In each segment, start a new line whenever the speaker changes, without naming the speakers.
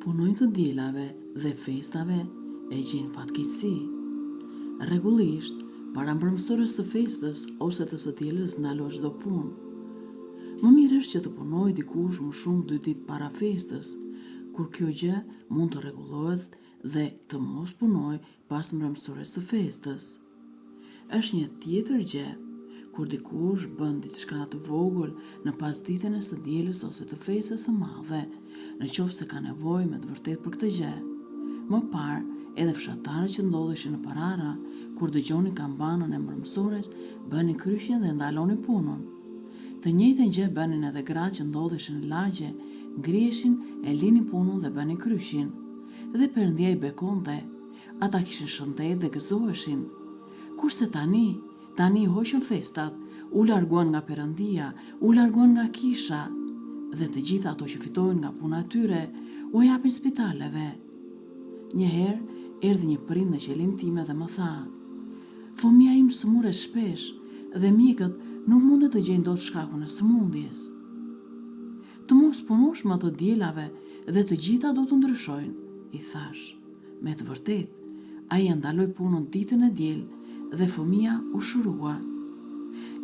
punojnë të dielave dhe festave e gjenë fatkeqësi. Rregullisht, para mbrëmësorës së festës ose të së dielës ndalohet çdo punë. Më mirë është që të punojë dikush më shumë 2 ditë para festës, kur kjo gjë mund të rregullohet dhe të mos punojë pas mbrëmësorës së festës. Është një tjetër gjë kur dikush bën diçka të vogël në pasditën e së dielës ose të festës së madhe, nëse ka nevojë me të vërtetë për këtë gjë. Më parë, edhe fshatarët që ndodheshin në Parara, kur dëgjonin kampanën e mbrëmësores, bënin kryqjen dhe ndalonin punën. Të njëjtën gjë bënin edhe gratë që ndodheshin në lagje, ngriheshin, e linin punën dhe bënin kryqin. Dhe Perëndia i bekonte, ata kishin shëndet dhe gëzoheshin. Kurse tani hoqën festat, u larguan nga Perëndia, u larguan nga kisha, dhe të gjitha ato që fitojnë nga puna e tyre, u japin spitaleve. Njëherë erdhi një prind në qelin time dhe më tha: "Fëmia im sëmurë shpesh dhe mjekët nuk mundet të gjejnë dot shkakun e sëmundjes. Të mos punosh më të dielave dhe të gjitha do të ndryshojnë", i thash. Me të vërtet, ai ndaloi punën ditën e diel dhe fëmia u shërua.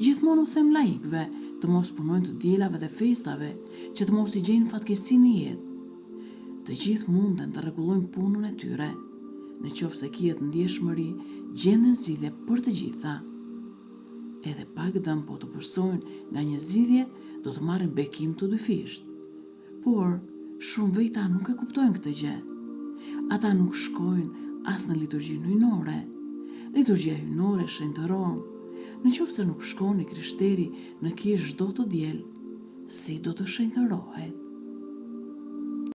Gjithmonë u them laikëve të mos punojnë të dielave dhe festave, që të mos i gjejnë fatkeqësi në jetë. Të gjithë munden të rregullojnë punën e tyre. Nëse kihet ndjeshmëri, gjenden zgjidhje për të gjitha. Edhe pak dëm po të përsojnë nga një zgjidhje, do të marrin bekim të dyfisht. Por shumë vejta nuk e kuptojnë këtë gjë. Ata nuk shkojnë as në liturgjinë hyjnore. Liturgjia hyjnore shenjtëron. Nëse nuk shkon i krishteri në kishë çdo të diel, si do të shenjtërohet?